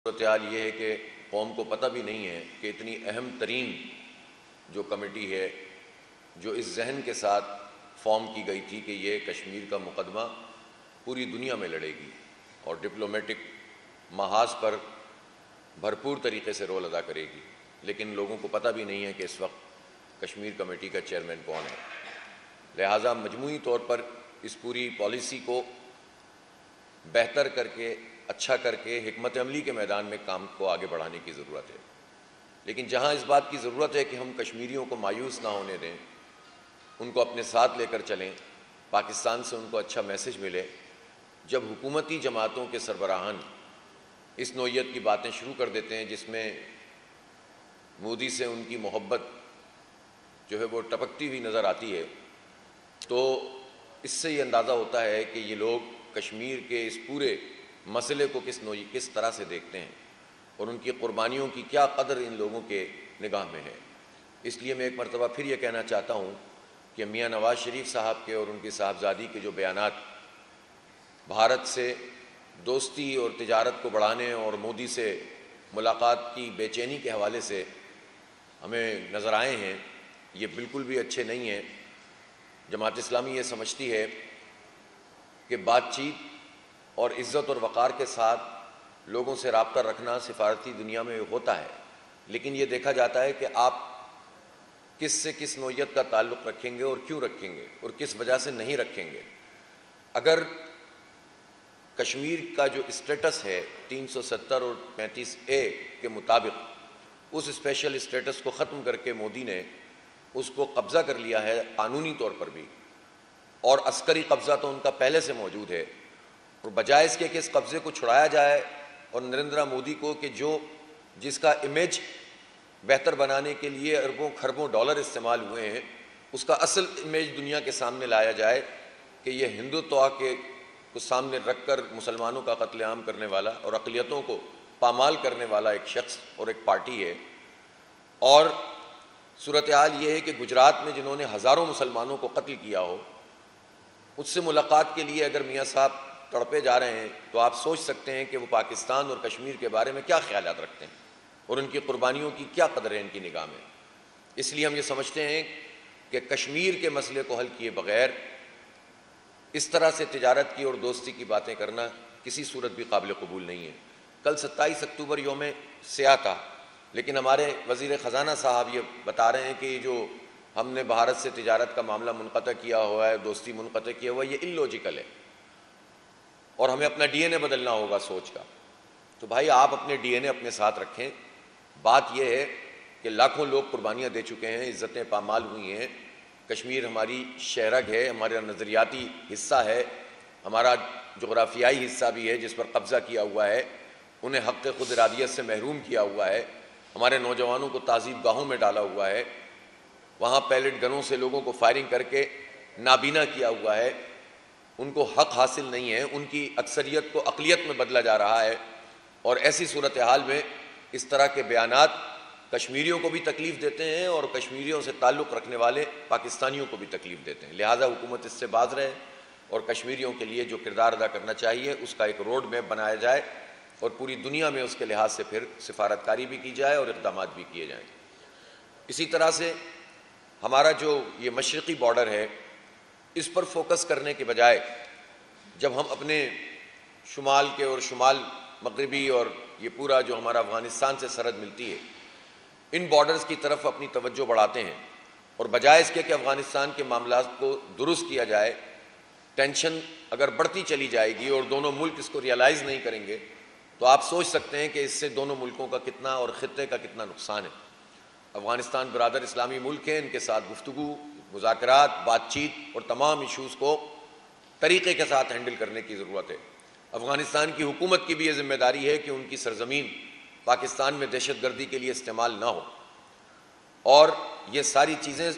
सूरत हाल ये है कि कौम को पता भी नहीं है कि इतनी अहम तरीन जो कमेटी है, जो इस जहन के साथ फॉर्म की गई थी कि ये कश्मीर का मुकदमा पूरी दुनिया में लड़ेगी और डिप्लोमेटिक महाज पर भरपूर तरीके से रोल अदा करेगी, लेकिन लोगों को पता भी नहीं है कि इस वक्त कश्मीर कमेटी का चेयरमैन कौन है। लिहाजा मजमूई तौर पर इस पूरी पॉलिसी को बेहतर करके, अच्छा करके हिकमत अमली के मैदान में काम को आगे बढ़ाने की ज़रूरत है। लेकिन जहाँ इस बात की ज़रूरत है कि हम कश्मीरियों को मायूस ना होने दें, उनको अपने साथ लेकर चलें, पाकिस्तान से उनको अच्छा मैसेज मिले, जब हुकूमती जमातों के सरबराहान इस नौइयत की बातें शुरू कर देते हैं जिसमें मोदी से उनकी मोहब्बत जो है वो टपकती हुई नज़र आती है, तो इससे ये अंदाज़ा होता है कि ये लोग कश्मीर के इस पूरे मसले को किस तरह से देखते हैं और उनकी कुर्बानियों की क्या कदर इन लोगों के निगाह में है। इसलिए मैं एक मरतबा फिर ये कहना चाहता हूँ कि मियाँ नवाज़ शरीफ साहब के और उनकी साहबजादी के जो बयानात भारत से दोस्ती और तिजारत को बढ़ाने और मोदी से मुलाकात की बेचैनी के हवाले से हमें नज़र आए हैं, ये बिल्कुल भी अच्छे नहीं हैं। जमात इस्लामी ये समझती है कि बातचीत और इज़्ज़त और वक़ार के साथ लोगों से राब्ता रखना सिफारती दुनिया में होता है, लेकिन ये देखा जाता है कि आप किस से किस नौइयत का ताल्लुक़ रखेंगे और क्यों रखेंगे और किस वजह से नहीं रखेंगे। अगर कश्मीर का जो स्टेटस है 370 और 35A के मुताबिक उस स्पेशल स्टेटस को ख़त्म करके मोदी ने उसको कब्ज़ा कर लिया है कानूनी तौर पर भी, और अस्करी कब्ज़ा तो उनका पहले से मौजूद है, और बजाय इसके कि इस कब्ज़े को छुड़ाया जाए और नरेंद्र मोदी को कि जिसका इमेज बेहतर बनाने के लिए अरबों खरबों डॉलर इस्तेमाल हुए हैं, उसका असल इमेज दुनिया के सामने लाया जाए कि यह हिंदुत्व को सामने रखकर मुसलमानों का कत्लेआम करने वाला और अक़लियतों को पामाल करने वाला एक शख्स और एक पार्टी है। और सूरत हाल ये है कि गुजरात में जिन्होंने हज़ारों मुसलमानों को कत्ल किया हो, उससे मुलाकात के लिए अगर मियाँ साहब तड़पे जा रहे हैं, तो आप सोच सकते हैं कि वो पाकिस्तान और कश्मीर के बारे में क्या ख्यालात रखते हैं और उनकी कुर्बानियों की क्या कदर है इनकी निगाह में। इसलिए हम ये समझते हैं कि कश्मीर के मसले को हल किए बग़ैर इस तरह से तिजारत की और दोस्ती की बातें करना किसी सूरत भी काबिल कबूल नहीं है। कल 27 अक्टूबर यौम सियाह था, लेकिन हमारे वज़ीर ख़ज़ाना साहब ये बता रहे हैं कि जो हमने भारत से तिजारत का मामला मुनक़ता किया हुआ है, दोस्ती मुनक़ता किया हुआ है, ये इल्लॉजिकल है और हमें अपना DNA बदलना होगा सोच का। तो भाई आप अपने DNA अपने साथ रखें। बात यह है कि लाखों लोग कुर्बानियाँ दे चुके हैं, इज़्ज़तें पामाल हुई हैं, कश्मीर हमारी शहरग है, हमारा नज़रियाती हिस्सा है, हमारा जोग्राफियाई हिस्सा भी है जिस पर कब्ज़ा किया हुआ है, उन्हें हक़ खुद इरादियत से महरूम किया हुआ है, हमारे नौजवानों को ताज़ीब गाहों में डाला हुआ है, वहाँ पैलेट गनों से लोगों को फायरिंग करके नाबीना किया हुआ है, उनको हक़ हासिल नहीं है, उनकी अक्सरियत को अक़लियत में बदला जा रहा है। और ऐसी सूरत हाल में इस तरह के बयानात कश्मीरियों को भी तकलीफ़ देते हैं और कश्मीरियों से ताल्लुक़ रखने वाले पाकिस्तानियों को भी तकलीफ़ देते हैं। लिहाजा हुकूमत इससे बाज रहे और कश्मीरियों के लिए जो किरदार अदा करना चाहिए उसका एक रोड मैप बनाया जाए और पूरी दुनिया में उसके लिहाज से फिर सिफारतकारी भी की जाए और इक़दामात भी किए जाएँ। इसी तरह से हमारा जो ये मशरक़ी बॉर्डर है, इस पर फोकस करने के बजाय जब हम अपने शुमाल के और शुमाल मगरबी और ये पूरा जो हमारा अफ़गानिस्तान से सरहद मिलती है, इन बॉर्डर्स की तरफ अपनी तवज्जो बढ़ाते हैं और बजाय इसके कि अफ़गानिस्तान के मामलात को दुरुस्त किया जाए, टेंशन अगर बढ़ती चली जाएगी और दोनों मुल्क इसको रियलाइज़ नहीं करेंगे, तो आप सोच सकते हैं कि इससे दोनों मुल्कों का कितना और ख़ित्ते का कितना नुकसान है। अफ़गानिस्तान बरादर इस्लामी मुल्क है, इनके साथ गुफ्तगू, मुज़ाकरात, बातचीत और तमाम इशूज़ को तरीक़े के साथ हैंडल करने की ज़रूरत है। अफ़गानिस्तान की हुकूमत की भी ये ज़िम्मेदारी है कि उनकी सरज़मीन पाकिस्तान में दहशतगर्दी के लिए इस्तेमाल ना हो, और ये सारी चीज़ें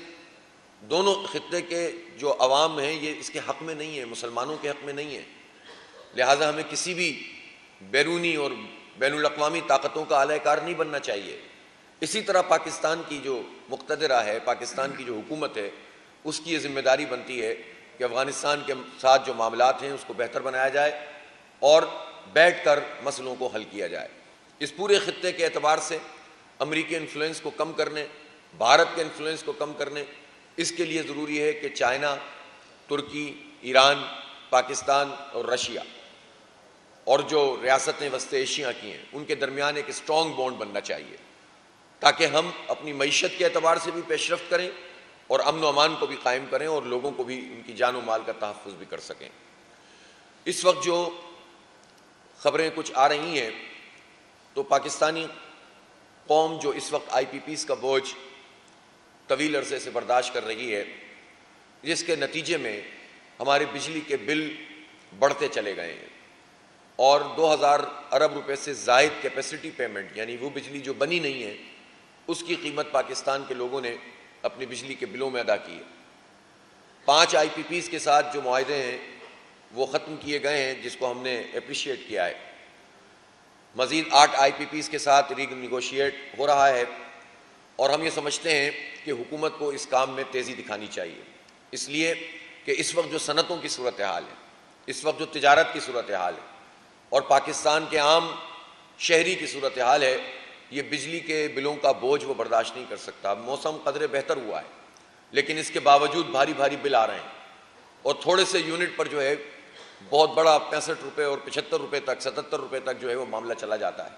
दोनों ख़ित्ते के जो अवाम हैं ये इसके हक़ में नहीं है, मुसलमानों के हक़ में नहीं है। लिहाजा हमें किसी भी बैरूनी और बैनुल अक़वामी ताकतों का आलाकार नहीं बनना चाहिए। इसी तरह पाकिस्तान की जो मुक़्तदिरा है, पाकिस्तान की जो हुकूमत है, उसकी ये ज़िम्मेदारी बनती है कि अफ़गानिस्तान के साथ जो मामलात हैं उसको बेहतर बनाया जाए और बैठ कर मसलों को हल किया जाए। इस पूरे खित्ते के एतबार से अमरीकी इन्फ्लुएंस को कम करने, भारत के इन्फ्लुएंस को कम करने, इसके लिए ज़रूरी है कि चाइना, तुर्की, ईरान, पाकिस्तान और रशिया और जो रियासतें वस्ते एशिया की हैं उनके दरमियान एक स्ट्रॉन्ग बॉन्ड बनना चाहिए, ताकि हम अपनी मईशत के एतबार से भी पेशरफ्त करें और अमन व अमान को भी कायम करें और लोगों को भी उनकी जान व माल का तहफ़्फ़ुज़ भी कर सकें। इस वक्त जो ख़बरें कुछ आ रही हैं तो पाकिस्तानी कौम जो इस वक्त IPPs का बोझ तवील अरसे से बर्दाश्त कर रही है, जिसके नतीजे में हमारे बिजली के बिल बढ़ते चले गए हैं और 2000 अरब रुपए से ज़ायद कैपेसिटी पेमेंट, यानी वो बिजली जो बनी नहीं है, उसकी कीमत पाकिस्तान के लोगों ने अपनी बिजली के बिलों में अदा की है। 5 IPPs के साथ जो मुआहदे हैं वो ख़त्म किए गए हैं, जिसको हमने अप्रिशिएट किया है। मज़ीद 8 IPPs के साथ रीनेगोशिएट हो रहा है और हम ये समझते हैं कि हुकूमत को इस काम में तेज़ी दिखानी चाहिए, इसलिए कि इस वक्त जो सनतों की सूरत हाल है, इस वक्त जो तिजारत की सूरत हाल है और पाकिस्तान के आम शहरी की सूरत हाल है, ये बिजली के बिलों का बोझ वो बर्दाश्त नहीं कर सकता। मौसम कदरे बेहतर हुआ है, लेकिन इसके बावजूद भारी भारी बिल आ रहे हैं और थोड़े से यूनिट पर जो है बहुत बड़ा 65 रुपये और 75 रुपये तक, 77 रुपये तक जो है वो मामला चला जाता है।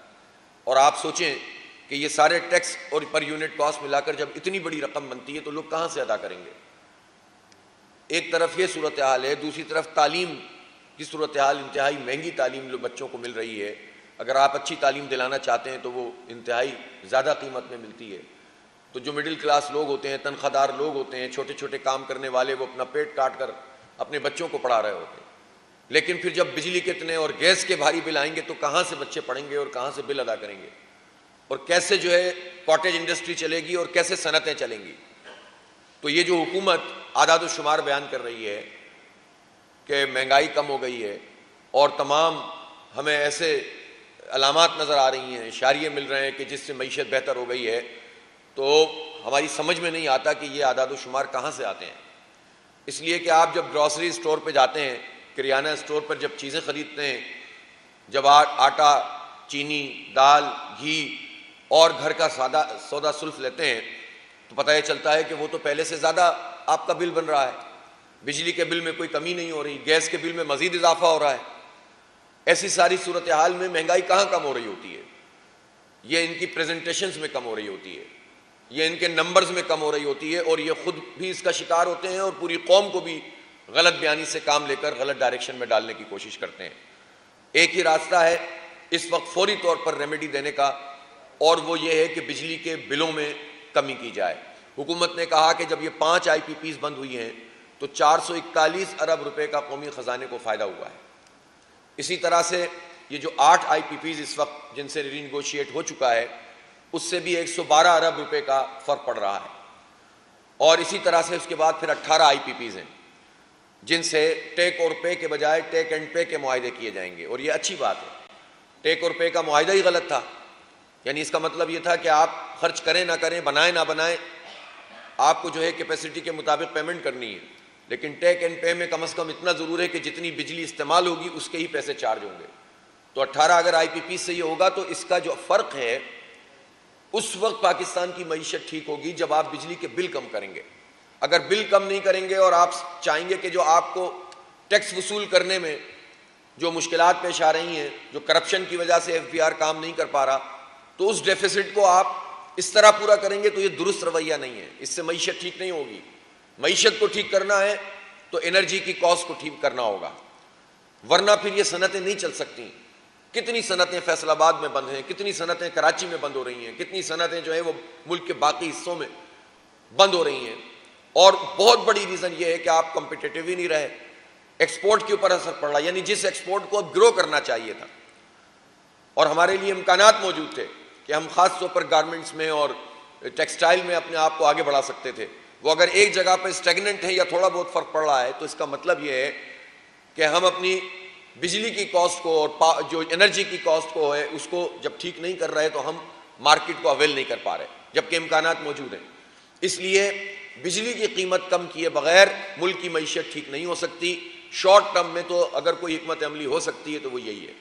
और आप सोचें कि ये सारे टैक्स और पर यूनिट कॉस्ट मिलाकर जब इतनी बड़ी रकम बनती है तो लोग कहाँ से अदा करेंगे। एक तरफ ये सूरत हाल है, दूसरी तरफ तालीम की सूरत हाल, इंतहाई महंगी तालीम जो बच्चों को मिल रही है। अगर आप अच्छी तालीम दिलाना चाहते हैं तो वो इंतहाई ज़्यादा कीमत में मिलती है। तो जो मिडिल क्लास लोग होते हैं, तनख्वाहदार लोग होते हैं, छोटे छोटे काम करने वाले, वो अपना पेट काट कर अपने बच्चों को पढ़ा रहे होते हैं, लेकिन फिर जब बिजली के इतने और गैस के भारी बिल आएंगे तो कहाँ से बच्चे पढ़ेंगे और कहाँ से बिल अदा करेंगे और कैसे जो है कॉटेज इंडस्ट्री चलेगी और कैसे सनतें चलेंगी। तो ये जो हुकूमत आदाद शुमार बयान कर रही है कि महंगाई कम हो गई है और तमाम हमें ऐसे अलामात नज़र आ रही हैं, इशारे मिल रहे हैं कि जिससे मईशत बेहतर हो गई है, तो हमारी समझ में नहीं आता कि ये आदाद शुमार कहाँ से आते हैं। इसलिए कि आप जब ग्रॉसरी स्टोर पे जाते हैं, किराना स्टोर पर जब चीज़ें ख़रीदते हैं, जब आटा, चीनी, दाल, घी और घर का सौदा सुल्फ लेते हैं तो पता ये चलता है कि वो तो पहले से ज़्यादा आपका बिल बन रहा है। बिजली के बिल में कोई कमी नहीं हो रही, गैस के बिल में मज़ीद इजाफा हो रहा है। ऐसी सारी सूरत हाल में महंगाई कहाँ कम हो रही होती है? ये इनकी प्रेजेंटेशंस में कम हो रही होती है, ये इनके नंबर्स में कम हो रही होती है और ये खुद भी इसका शिकार होते हैं और पूरी कौम को भी गलत बयानी से काम लेकर गलत डायरेक्शन में डालने की कोशिश करते हैं। एक ही रास्ता है इस वक्त फौरी तौर पर रेमेडी देने का, और वो ये है कि बिजली के बिलों में कमी की जाए। हुकूमत ने कहा कि जब ये 5 IPPs बंद हुई हैं तो 441 अरब रुपए का कौमी ख़जाने को फ़ायदा हुआ है। इसी तरह से ये जो 8 IPPs इस वक्त जिनसे रीनेगोशिएट हो चुका है, उससे भी 112 अरब रुपए का फ़र्क पड़ रहा है। और इसी तरह से उसके बाद फिर 18 IPPs हैं जिनसे टेक और पे के बजाय टेक एंड पे के मुआहदे किए जाएंगे। और ये अच्छी बात है, टेक और पे का मुआहदा ही गलत था, यानी इसका मतलब ये था कि आप खर्च करें ना करें, बनाएं ना बनाएं, आपको जो है कैपेसिटी के मुताबिक पेमेंट करनी है। लेकिन टेक एंड पे में कम से कम इतना ज़रूर है कि जितनी बिजली इस्तेमाल होगी उसके ही पैसे चार्ज होंगे। तो 18 अगर IPP से ये होगा तो इसका जो फ़र्क है, उस वक्त पाकिस्तान की मईशत ठीक होगी जब आप बिजली के बिल कम करेंगे। अगर बिल कम नहीं करेंगे और आप चाहेंगे कि जो आपको टैक्स वसूल करने में जो मुश्किलात पेश आ रही हैं, जो करप्शन की वजह से FBR काम नहीं कर पा रहा, तो उस डेफिसिट को आप इस तरह पूरा करेंगे तो ये दुरुस्त रवैया नहीं है, इससे मईशत ठीक नहीं होगी। मईशत को ठीक करना है तो एनर्जी की कॉस्ट को ठीक करना होगा, वरना फिर ये सनतें नहीं चल सकती। कितनी सनतें फैसलाबाद में बंद हैं, कितनी सनतें कराची में बंद हो रही हैं, कितनी सनतें जो है वो मुल्क के बाकी हिस्सों में बंद हो रही हैं। और बहुत बड़ी रीज़न ये है कि आप कॉम्पिटिटिव ही नहीं रहे, एक्सपोर्ट के ऊपर असर पड़ रहा है, यानी जिस एक्सपोर्ट को अब ग्रो करना चाहिए था और हमारे लिए इम्कानात मौजूद थे कि हम ख़ास तौर पर गारमेंट्स में और टेक्सटाइल में अपने आप को आगे बढ़ा सकते थे, वो अगर एक जगह पर स्टेगनेंट है या थोड़ा बहुत फ़र्क पड़ रहा है तो इसका मतलब ये है कि हम अपनी बिजली की कॉस्ट को और जो एनर्जी की कॉस्ट को है उसको जब ठीक नहीं कर रहे तो हम मार्केट को अवेल नहीं कर पा रहे, जबकि इम्कानात मौजूद हैं। इसलिए बिजली की कीमत कम किए बगैर मुल्क की मईशत ठीक नहीं हो सकती। शॉर्ट टर्म में तो अगर कोई हिकमत अमली हो सकती है तो वो यही है।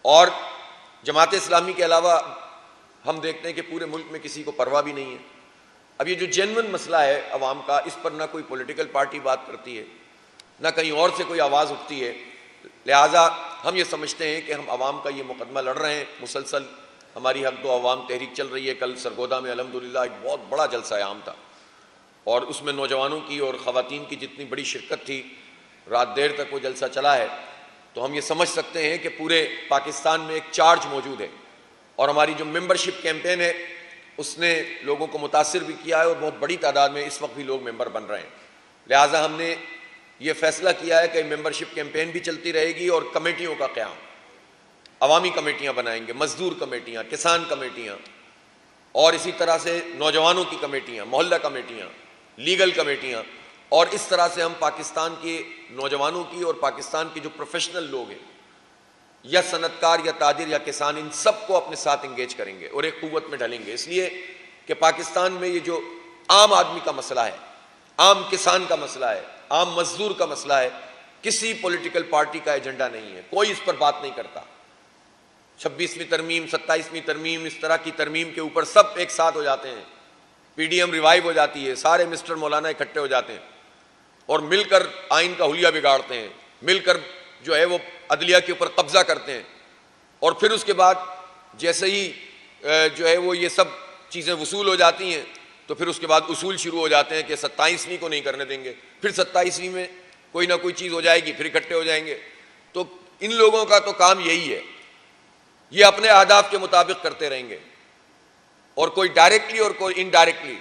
और जमात इस्लामी के अलावा हम देखते हैं कि पूरे मुल्क में किसी को परवाह भी नहीं है। अब ये जो जेन्युइन मसला है अवाम का, इस पर ना कोई पॉलिटिकल पार्टी बात करती है, ना कहीं और से कोई आवाज़ उठती है। लिहाजा हम ये समझते हैं कि हम अवाम का ये मुकदमा लड़ रहे हैं मुसलसल। हमारी हक दो अवाम तहरीक चल रही है। कल सरगोदा में अल्हम्दुलिल्लाह एक बहुत बड़ा जलसा आम था और उसमें नौजवानों की और ख़वातीन की जितनी बड़ी शिरकत थी, रात देर तक वो जलसा चला है। तो हम ये समझ सकते हैं कि पूरे पाकिस्तान में एक चार्ज मौजूद है और हमारी जो मेंबरशिप कैंपेन है उसने लोगों को मुतासिर भी किया है और बहुत बड़ी तादाद में इस वक्त भी लोग मेंबर बन रहे हैं। लिहाजा हमने ये फैसला किया है कि मेंबरशिप कैंपेन भी चलती रहेगी और कमेटियों का क़याम, अवामी कमेटियाँ बनाएंगे, मजदूर कमेटियाँ, किसान कमेटियाँ और इसी तरह से नौजवानों की कमेटियाँ, मोहल्ला कमेटियाँ, लीगल कमेटियाँ। और इस तरह से हम पाकिस्तान के नौजवानों की और पाकिस्तान के जो प्रोफेशनल लोग हैं, या सनतकार या ताजिर या किसान, इन सबको अपने साथ इंगेज करेंगे और एक कुव्वत में ढलेंगे। इसलिए कि पाकिस्तान में ये जो आम आदमी का मसला है, आम किसान का मसला है, आम मजदूर का मसला है, किसी पॉलिटिकल पार्टी का एजेंडा नहीं है, कोई इस पर बात नहीं करता। 26वीं तरमीम, 27वीं तरमीम, इस तरह की तरमीम के ऊपर सब एक साथ हो जाते हैं, PDM रिवाइव हो जाती है, सारे मिस्टर मौलाना इकट्ठे हो जाते हैं और मिलकर आइन का हुलिया बिगाड़ते हैं, मिलकर जो है वो अदलिया के ऊपर कब्जा करते हैं। और फिर उसके बाद जैसे ही जो है वो ये सब चीज़ें वसूल हो जाती हैं तो फिर उसके बाद उसूल शुरू हो जाते हैं कि 27वीं को नहीं करने देंगे, फिर 27वीं में कोई ना कोई चीज़ हो जाएगी, फिर इकट्ठे हो जाएंगे। तो इन लोगों का तो काम यही है, ये अपने अहदाफ के मुताबिक करते रहेंगे और कोई डायरेक्टली और कोई इनडायरेक्टली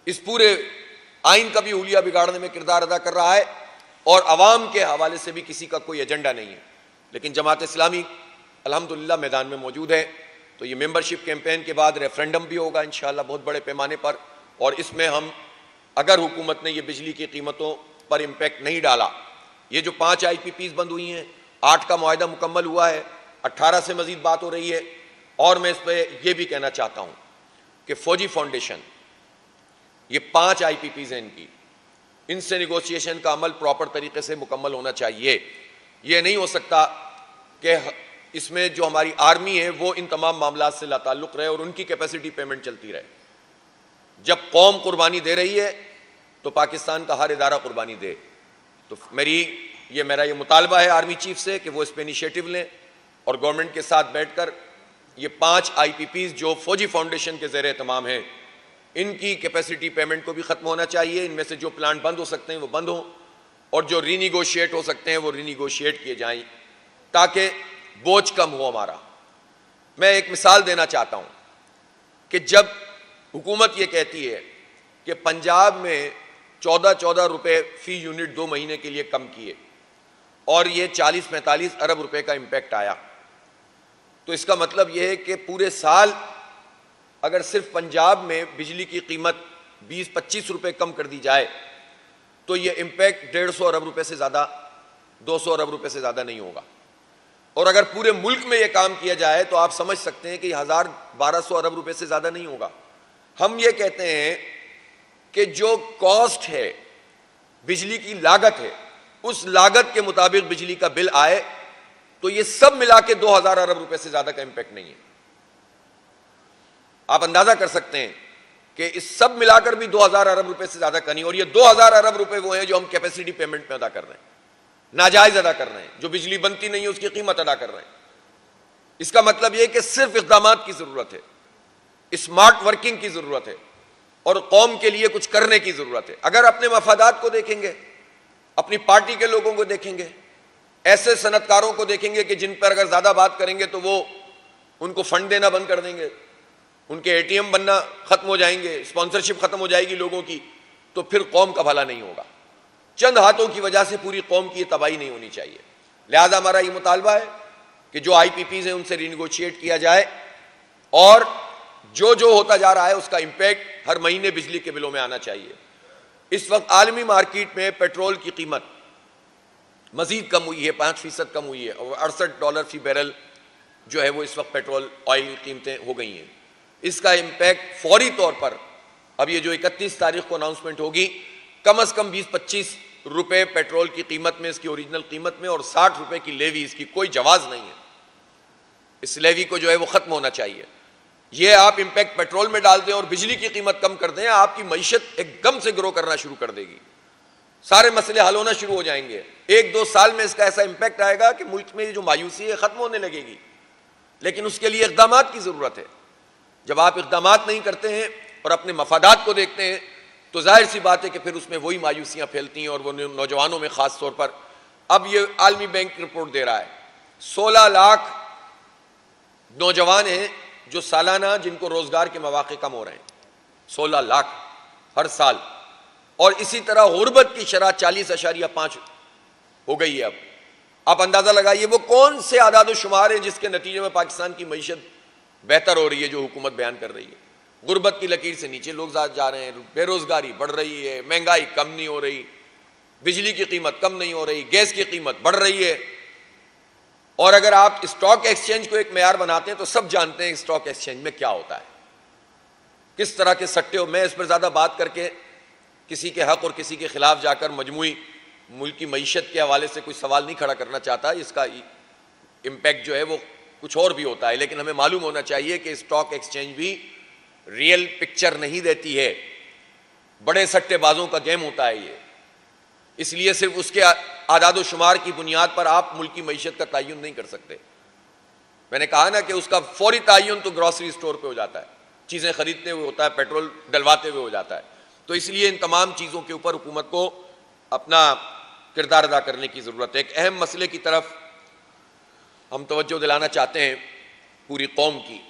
इस पूरे आइन का भी हुलिया बिगाड़ने में किरदार अदा कर रहा है और अवाम के हवाले से भी किसी का कोई एजेंडा नहीं है। लेकिन जमात इस्लामी अल्हम्दुलिल्लाह मैदान में मौजूद है। तो ये मेंबरशिप कैंपेन के बाद रेफरेंडम भी होगा इंशाअल्लाह बहुत बड़े पैमाने पर, और इसमें हम अगर हुकूमत ने ये बिजली की कीमतों पर इम्पैक्ट नहीं डाला, ये जो 5 IPPs बंद हुई हैं, 8 का मुआहदा मुकम्मल हुआ है, 18 से मजीद बात हो रही है। और मैं इस पर यह भी कहना चाहता हूँ कि फौजी फाउंडेशन, ये 5 IPPs हैं इनकी, इनसे निगोशिएशन का अमल प्रॉपर तरीके से मुकम्मल होना चाहिए। ये नहीं हो सकता कि इसमें जो हमारी आर्मी है वो इन तमाम मामलात से लाताल्लुक़ रहे और उनकी कैपेसिटी पेमेंट चलती रहे। जब कौम कुर्बानी दे रही है तो पाकिस्तान का हर इदारा कुर्बानी दे। तो मेरा ये मुतालबा है आर्मी चीफ से कि वो इस पर इनिशिएटिव लें और गवर्नमेंट के साथ बैठकर ये 5 IPPs जो फौजी फाउंडेशन के ज़ेर एहतमाम हैं, इनकी कैपेसिटी पेमेंट को भी ख़त्म होना चाहिए। इनमें से जो प्लांट बंद हो सकते हैं वो बंद हों और जो रीनिगोशिएट हो सकते हैं वो रीनिगोशिएट किए जाएं ताकि बोझ कम हो हमारा। मैं एक मिसाल देना चाहता हूँ कि जब हुकूमत ये कहती है कि पंजाब में 14-14 रुपये फ़ी यूनिट 2 महीने के लिए कम किए और ये 40-45 अरब रुपए का इम्पैक्ट आया, तो इसका मतलब यह है कि पूरे साल अगर सिर्फ पंजाब में बिजली की कीमत 20-25 रुपए कम कर दी जाए तो ये इम्पैक्ट 150 अरब रुपए से ज़्यादा, 200 अरब रुपए से ज़्यादा नहीं होगा। और अगर पूरे मुल्क में ये काम किया जाए तो आप समझ सकते हैं कि 1000-1200 अरब रुपए से ज़्यादा नहीं होगा। हम ये कहते हैं कि जो कॉस्ट है, बिजली की लागत है, उस लागत के मुताबिक बिजली का बिल आए तो ये सब मिला के 2000 अरब रुपए से ज़्यादा का इम्पैक्ट नहीं है। आप अंदाजा कर सकते हैं कि इस सब मिलाकर भी 2000 अरब रुपए से ज्यादा का नहीं। और ये 2000 अरब रुपए वो हैं जो हम कैपेसिटी पेमेंट में अदा कर रहे हैं, नाजायज अदा कर रहे हैं, जो बिजली बनती नहीं है उसकी कीमत अदा कर रहे हैं। इसका मतलब यह कि सिर्फ इक़दामात की जरूरत है, स्मार्ट वर्किंग की जरूरत है और कौम के लिए कुछ करने की जरूरत है। अगर अपने मफादात को देखेंगे, अपनी पार्टी के लोगों को देखेंगे, ऐसे सनतकारों को देखेंगे कि जिन पर अगर ज्यादा बात करेंगे तो वो उनको फंड देना बंद कर देंगे, उनके ATM बनना खत्म हो जाएंगे, स्पॉन्सरशिप खत्म हो जाएगी लोगों की, तो फिर कौम का भला नहीं होगा। चंद हाथों की वजह से पूरी कौम की तबाही नहीं होनी चाहिए। लिहाजा हमारा ये मुतालबा है कि जो IPPs हैं उनसे रिनिगोशिएट किया जाए और जो जो होता जा रहा है उसका इंपैक्ट हर महीने बिजली के बिलों में आना चाहिए। इस वक्त आलमी मार्केट में पेट्रोल की कीमत मजीद कम हुई है, 5% कम हुई है और $68 फी बैरल जो है वो इस वक्त पेट्रोल ऑयल की कीमतें हो गई हैं। इसका इम्पैक्ट फौरी तौर पर अब ये जो 31 तारीख को अनाउंसमेंट होगी, कम से कम 20-25 रुपए पेट्रोल की कीमत में, इसकी ओरिजिनल कीमत में, और 60 रुपए की लेवी, इसकी कोई जवाज नहीं है। इस लेवी को जो है वो ख़त्म होना चाहिए। ये आप इम्पैक्ट पेट्रोल में डाल दें और बिजली की कीमत कम कर दें, आपकी मईशत एकदम से ग्रो करना शुरू कर देगी, सारे मसले हल होना शुरू हो जाएंगे। 1-2 साल में इसका ऐसा इम्पैक्ट आएगा कि मुल्क में जो मायूसी है ख़त्म होने लगेगी। लेकिन उसके लिए इक़दाम की ज़रूरत है। जब आप इक़दाम नहीं करते हैं और अपने मफादात को देखते हैं तो जाहिर सी बात है कि फिर उसमें वही मायूसियाँ फैलती हैं, और वो नौजवानों में ख़ास तौर पर। अब ये आलमी बैंक रिपोर्ट दे रहा है 16 लाख नौजवान हैं जो सालाना जिनको रोज़गार के मौक़े कम हो रहे हैं, 16 लाख हर साल। और इसी तरह गुर्बत की शरह 40.5 हो गई है। अब आप अंदाज़ा लगाइए वो कौन से आदाद शुमार हैं जिसके नतीजे में पाकिस्तान की मईशत बेहतर हो रही है, जो हुकूमत बयान कर रही है। गुर्बत की लकीर से नीचे लोग जा रहे हैं, बेरोज़गारी बढ़ रही है, महंगाई कम नहीं हो रही, बिजली की कीमत कम नहीं हो रही, गैस की कीमत बढ़ रही है। और अगर आप स्टॉक एक्सचेंज को एक मेयार बनाते हैं तो सब जानते हैं स्टॉक एक्सचेंज में क्या होता है, किस तरह के सट्टे हो। मैं इस पर ज़्यादा बात करके किसी के हक़ और किसी के ख़िलाफ़ जाकर मजमूई मुल्क की मईशत के हवाले से कोई सवाल नहीं खड़ा करना चाहता। इसका इम्पैक्ट जो है वो कुछ और भी होता है, लेकिन हमें मालूम होना चाहिए कि स्टॉक एक्सचेंज भी रियल पिक्चर नहीं देती है, बड़े सट्टेबाजों का गेम होता है ये। इसलिए सिर्फ उसके आदाद शुमार की बुनियाद पर आप मुल्क की मईशत का तयन नहीं कर सकते। मैंने कहा ना कि उसका फौरी तयन तो ग्रॉसरी स्टोर पे हो जाता है, चीज़ें खरीदते हुए होता है, पेट्रोल डलवाते हुए हो जाता है। तो इसलिए इन तमाम चीज़ों के ऊपर हुकूमत को अपना किरदार अदा करने की ज़रूरत है। एक अहम मसले की तरफ हम तवज्जो दिलाना चाहते हैं पूरी कौम की,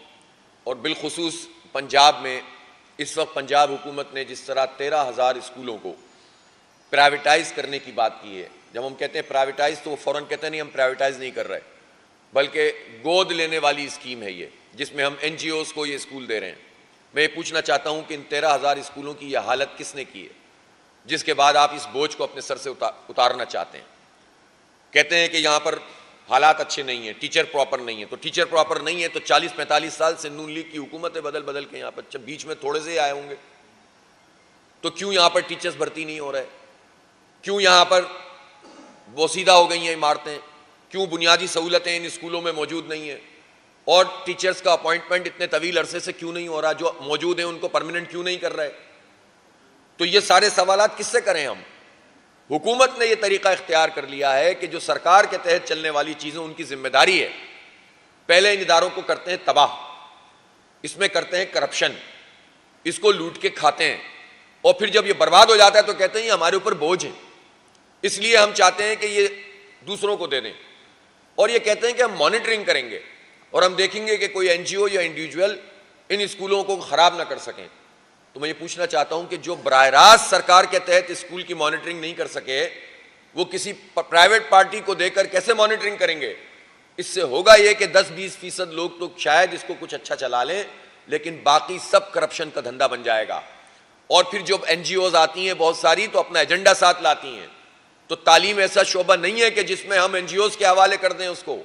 और बिलखुसूस पंजाब में। इस वक्त पंजाब हुकूमत ने जिस तरह 13,000 स्कूलों को प्राइवेटाइज़ करने की बात की है। जब हम कहते हैं प्राइवेटाइज़ तो वो फ़ौरन कहते हैं नहीं हम प्राइवेटाइज़ नहीं कर रहे, बल्कि गोद लेने वाली स्कीम है ये, जिसमें हम NGOs को ये स्कूल दे रहे हैं। मैं ये पूछना चाहता हूँ कि इन 13,000 स्कूलों की यह हालत किसने की है, जिसके बाद आप इस बोझ को अपने सर से उतारना चाहते हैं। कहते हैं कि यहाँ पर हालात अच्छे नहीं हैं, टीचर प्रॉपर नहीं है। तो टीचर प्रॉपर नहीं है तो 40-45 साल से नून लीग की हुकूमत है बदल बदल के यहाँ पर, बीच में थोड़े से आए होंगे, तो क्यों यहाँ पर टीचर्स भर्ती नहीं हो रहे? क्यों यहाँ पर बोसीदा हो गई हैं इमारतें? क्यों बुनियादी सहूलतें इन स्कूलों में मौजूद नहीं है? और टीचर्स का अपॉइंटमेंट इतने तवील अरसे से क्यों नहीं हो रहा? जो मौजूद हैं उनको परमानेंट क्यों नहीं कर रहे? तो ये सारे सवालात किससे करें हम? हुकूमत ने यह तरीका इख्तियार कर लिया है कि जो सरकार के तहत चलने वाली चीज़ें उनकी जिम्मेदारी है, पहले इन इदारों को करते हैं तबाह, इसमें करते हैं करप्शन, इसको लूट के खाते हैं, और फिर जब ये बर्बाद हो जाता है तो कहते हैं ये हमारे ऊपर बोझ है, इसलिए हम चाहते हैं कि ये दूसरों को दे दें। और ये कहते हैं कि हम मॉनिटरिंग करेंगे और हम देखेंगे कि कोई NGO या इंडिविजुअल इन स्कूलों को ख़राब ना कर सकें। तो मैं ये पूछना चाहता हूं कि जो बराह रास्त सरकार के तहत स्कूल की मॉनिटरिंग नहीं कर सके, वो किसी प्राइवेट पार्टी को देकर कैसे मॉनिटरिंग करेंगे? इससे होगा ये कि 10-20% लोग तो शायद इसको कुछ अच्छा चला लें, लेकिन बाकी सब करप्शन का धंधा बन जाएगा। और फिर जब NGOs आती हैं बहुत सारी तो अपना एजेंडा साथ लाती हैं। तो तालीम ऐसा शोबा नहीं है कि जिसमें हम NGOs के हवाले कर दें उसको।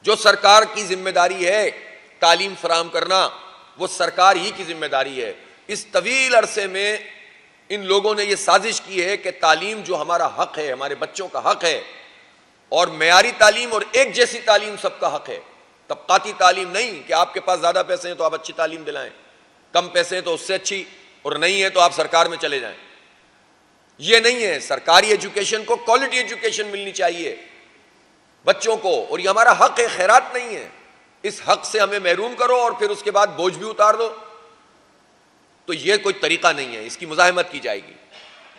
जो सरकार की जिम्मेदारी है तालीम फराहम करना, वो सरकार ही की जिम्मेदारी है। इस तवील अरसे में इन लोगों ने यह साजिश की है कि तालीम जो हमारा हक है, हमारे बच्चों का हक है, और मेयारी तालीम और एक जैसी तालीम सबका हक है, तबकाती तालीम नहीं कि आपके पास ज़्यादा पैसे हैं तो आप अच्छी तालीम दिलाएं, कम पैसे हैं तो उससे अच्छी, और नहीं है तो आप सरकार में चले जाएं। ये नहीं है। सरकारी एजुकेशन को क्वालिटी एजुकेशन मिलनी चाहिए बच्चों को, और ये हमारा हक है, खैरात नहीं है। इस हक से हमें महरूम करो और फिर उसके बाद बोझ भी उतार दो, तो ये कोई तरीका नहीं है, इसकी मुज़ाहमत की जाएगी।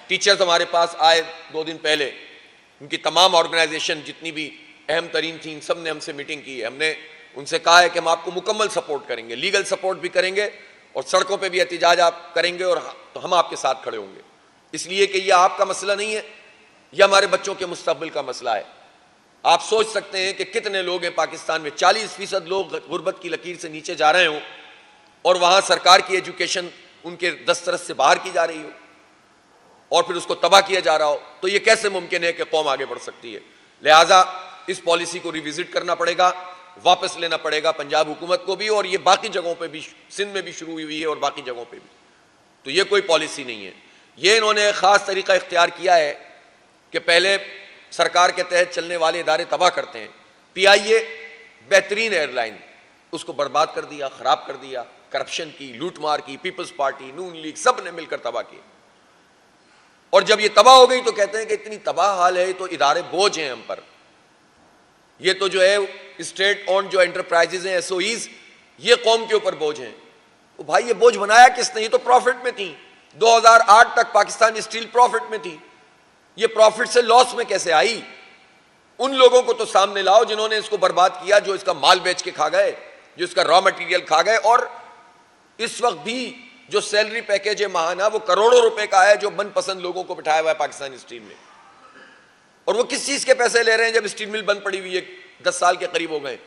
टीचर्स हमारे पास आए 2 दिन पहले, उनकी तमाम ऑर्गेनाइजेशन जितनी भी अहम तरीन थी, सब ने हमसे मीटिंग की है। हमने उनसे कहा है कि हम आपको मुकम्मल सपोर्ट करेंगे, लीगल सपोर्ट भी करेंगे, और सड़कों पे भी एहतिजाज आप करेंगे, और तो हम आपके साथ खड़े होंगे, इसलिए कि यह आपका मसला नहीं है, यह हमारे बच्चों के मुस्तकबिल का मसला है। आप सोच सकते हैं कि कितने लोग हैं पाकिस्तान में, 40% लोग गुर्बत की लकीर से नीचे जा रहे हों, और वहाँ सरकार की एजुकेशन उनके दस्तरस से बाहर की जा रही हो, और फिर उसको तबाह किया जा रहा हो। तो ये कैसे मुमकिन है कि कौम आगे बढ़ सकती है? लिहाजा इस पॉलिसी को रिविजिट करना पड़ेगा, वापस लेना पड़ेगा पंजाब हुकूमत को भी, और ये बाकी जगहों पे भी, सिंध में भी शुरू हुई है और बाकी जगहों पे भी। तो ये कोई पॉलिसी नहीं है। ये इन्होंने ख़ास तरीका इख्तियार किया है कि पहले सरकार के तहत चलने वाले इदारे तबाह करते हैं। PIA बेहतरीन एयरलाइन, उसको बर्बाद कर दिया, खराब कर दिया, करप्शन की, लूटमार की, पीपल्स पार्टी, नून लीग, सब ने मिलकर तबाह किया। और जब ये तबाह हो गई तो कहते हैं कि इतनी तबाह हाल है, तो इदारे बोझ हैं हम पर, ये तो जो है स्टेट ओन जो एंटरप्राइजेज हैं, एसओईज, ये कौम के ऊपर बोझ हैं। तो भाई ये बोझ बनाया किसने? ये तो प्रॉफिट में थी। 2008 तक पाकिस्तान स्टील प्रॉफिट में थी, ये प्रॉफिट से लॉस में कैसे आई? उन लोगों को तो सामने लाओ जिन्होंने इसको बर्बाद किया, जो इसका माल बेच के खा गए, जो इसका रॉ मटेरियल खा गए। और इस वक्त भी जो सैलरी पैकेज है महाना, वो करोड़ों रुपए का है, जो मनपसंद लोगों को बिठाया हुआ है पाकिस्तान स्टील में। और वो किस चीज के पैसे ले रहे हैं जब स्टील मिल बंद पड़ी हुई है? 10 साल के करीब हो गए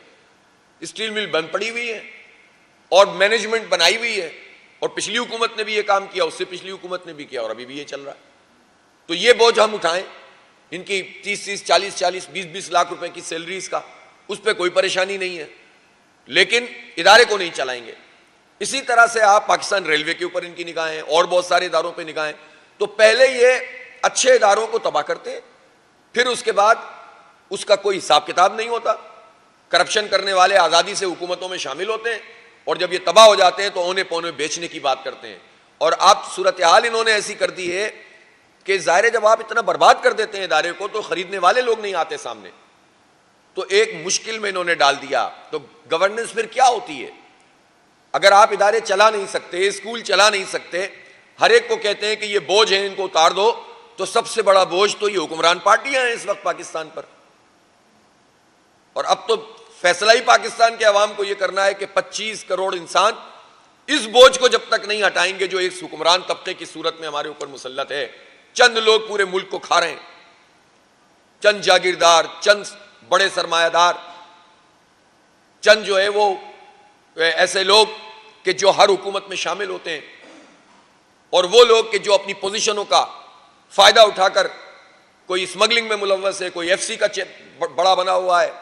स्टील मिल बंद पड़ी हुई है और मैनेजमेंट बनाई हुई है। और पिछली हुकूमत ने भी ये काम किया, उससे पिछली हुकूमत ने भी किया, और अभी भी ये चल रहा है। तो ये बोझ हम उठाएं, इनकी 30-30, 40-40, 20-20 लाख रुपए की सैलरीज का, उस पर कोई परेशानी नहीं है, लेकिन इदारे को नहीं चलाएंगे। इसी तरह से आप पाकिस्तान रेलवे के ऊपर इनकी निगाहें, और बहुत सारे इदारों पर निगाहें। तो पहले ये अच्छे इदारों को तबाह करते, फिर उसके बाद उसका कोई हिसाब किताब नहीं होता। करप्शन करने वाले आज़ादी से हुकूमतों में शामिल होते हैं, और जब ये तबाह हो जाते हैं तो औने पौने बेचने की बात करते हैं। और आप सूरत हाल इन्होंने ऐसी कर दी है कि ज़ाहिर है जब आप इतना बर्बाद कर देते हैं इदारे को, तो खरीदने वाले लोग नहीं आते सामने। तो एक मुश्किल में इन्होंने डाल दिया। तो गवर्नेंस फिर क्या होती है? अगर आप इदारे चला नहीं सकते, स्कूल चला नहीं सकते, हर एक को कहते हैं कि ये बोझ है, इनको उतार दो, तो सबसे बड़ा बोझ तो ये हुक्मरान पार्टियां हैं इस वक्त पाकिस्तान पर। और अब तो फैसला ही पाकिस्तान के अवाम को यह करना है कि 25 करोड़ इंसान इस बोझ को जब तक नहीं हटाएंगे जो एक हुक्मरान तबके की सूरत में हमारे ऊपर मुसल्लत है। चंद लोग पूरे मुल्क को खा रहे हैं, चंद जागीरदार, चंद बड़े सरमायादार, चंद जो है वो ऐसे लोग कि जो हर हुकूमत में शामिल होते हैं, और वो लोग कि जो अपनी पोजीशनों का फायदा उठाकर कोई स्मगलिंग में मुलव्वस है, कोई एफसी का बड़ा बना हुआ है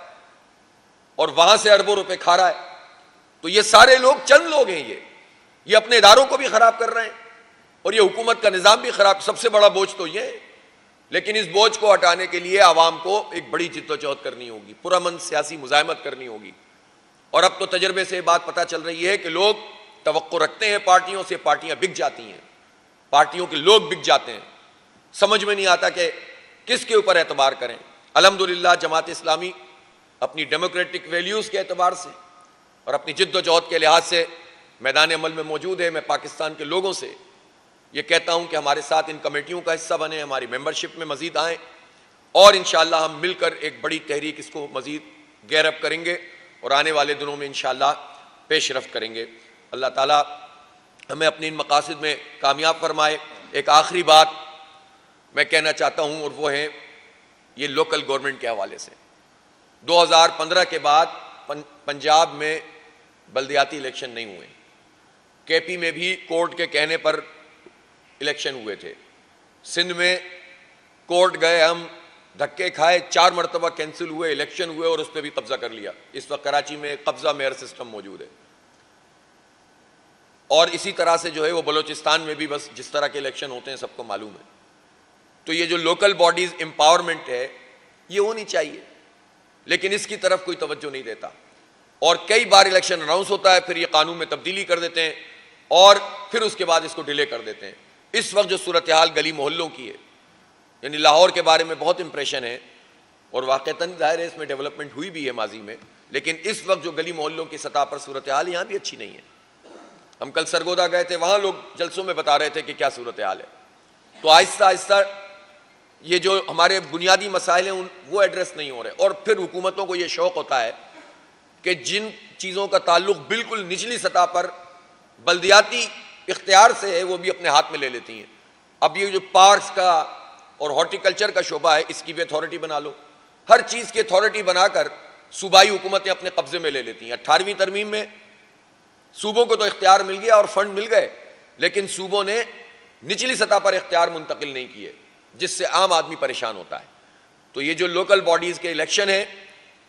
और वहां से अरबों रुपए खा रहा है। तो ये सारे लोग चंद लोग हैं, ये अपने इदारों को भी खराब कर रहे हैं और ये हुकूमत का निजाम भी खराब। सबसे बड़ा बोझ तो ये है। लेकिन इस बोझ को हटाने के लिए आवाम को एक बड़ी जिद्दोजहद करनी होगी, पुरअमन सियासी मुजाहिमत करनी होगी। और अब तो तजर्बे से बात पता चल रही है कि लोग तवक्को रखते हैं पार्टियों से, पार्टियां बिक जाती हैं, पार्टियों के लोग बिक जाते हैं। समझ में नहीं आता कि किसके ऊपर एतबार करें। अल्हम्दुलिल्लाह जमात इस्लामी अपनी डेमोक्रेटिक वैल्यूज़ के एतबार से और अपनी जिद्दोजहद के लिहाज से मैदान अमल में मौजूद है। मैं पाकिस्तान के लोगों से ये कहता हूँ कि हमारे साथ इन कमेटियों का हिस्सा बने, हमारी मेंबरशिप में मज़ीद आएँ, और इंशाअल्लाह हम मिलकर एक बड़ी तहरीक इसको मज़ीद गैरअप करेंगे और आने वाले दिनों में इंशाअल्लाह पेशरफ करेंगे। अल्लाह ताला हमें अपने इन मकासद में कामयाब फरमाए। एक आखिरी बात मैं कहना चाहता हूँ, और वो है ये लोकल गवर्नमेंट के हवाले से। 2015 के बाद पंजाब में बल्दियाती इलेक्शन नहीं हुए, केपी में भी कोर्ट के कहने पर इलेक्शन हुए थे, सिंध में कोर्ट गए हम, धक्के खाए, 4 मरतबा कैंसिल हुए, इलेक्शन हुए और उस पर भी कब्जा कर लिया। इस वक्त कराची में कब्जा मेयर सिस्टम मौजूद है। और इसी तरह से जो है वो बलोचिस्तान में भी बस जिस तरह के इलेक्शन होते हैं सबको मालूम है। तो ये जो लोकल बॉडीज एम्पावरमेंट है ये होनी चाहिए, लेकिन इसकी तरफ कोई तवज्जो नहीं देता। और कई बार इलेक्शन अनाउंस होता है, फिर ये कानून में तब्दीली कर देते हैं और फिर उसके बाद इसको डिले कर देते हैं। इस वक्त जो सूरत हाल गली मोहल्लों की है, यानी लाहौर के बारे में बहुत इंप्रेशन है और वाक़तन ज़ाहिर है इसमें डेवलपमेंट हुई भी है माजी में, लेकिन इस वक्त जो गली मोहल्लों की सतह पर सूरत हाल यहाँ भी अच्छी नहीं है। हम कल सरगोदा गए थे, वहाँ लोग जलसों में बता रहे थे कि क्या सूरत हाल है। तो आहिस्ता आहिस्ता ये जो हमारे बुनियादी मसाइल हैं वो एड्रेस नहीं हो रहे। और फिर हुकूमतों को ये शौक़ होता है कि जिन चीज़ों का ताल्लुक बिल्कुल निचली सतह पर बल्दियाती इख्तियार से है वो भी अपने हाथ में ले लेती हैं। अब ये जो पार्क्स का और हॉर्टिकल्चर का शोबा है, इसकी भी अथॉरिटी बना लो। हर चीज़ की अथॉरिटी बनाकर सूबाई हुकूमतें अपने कब्जे में ले लेती हैं। 18वीं तरमीम में सूबों को तो इख्तियार मिल गया और फंड मिल गए, लेकिन सूबों ने निचली सतह पर इख्तियार मुंतकिल नहीं किए, जिससे आम आदमी परेशान होता है। तो ये जो लोकल बॉडीज़ के इलेक्शन है,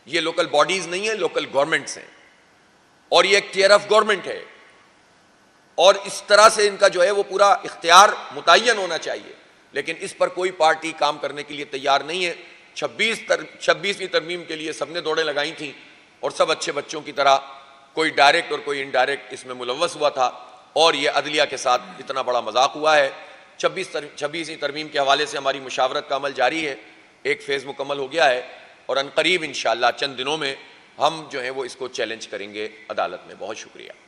ये लोकल बॉडीज़ नहीं है, लोकल गवर्नमेंट्स हैं, और ये एक टियर ऑफ गवर्नमेंट है। और इस तरह से इनका जो है वो पूरा इख्तियार मुतय्यन होना चाहिए, लेकिन इस पर कोई पार्टी काम करने के लिए तैयार नहीं है। 26वीं तरमीम के लिए सबने दौड़ें लगाई थी, और सब अच्छे बच्चों की तरह कोई डायरेक्ट और कोई इनडायरेक्ट इसमें मुलव्वस हुआ था और ये अदलिया के साथ इतना बड़ा मजाक हुआ है। 26वीं तरमीम के हवाले से हमारी मुशावरत का अमल जारी है, एक फ़ेज़ मुकम्मल हो गया है और अनकरीब इंशाअल्लाह चंद दिनों में हम जो है वो इसको चैलेंज करेंगे अदालत में। बहुत शुक्रिया।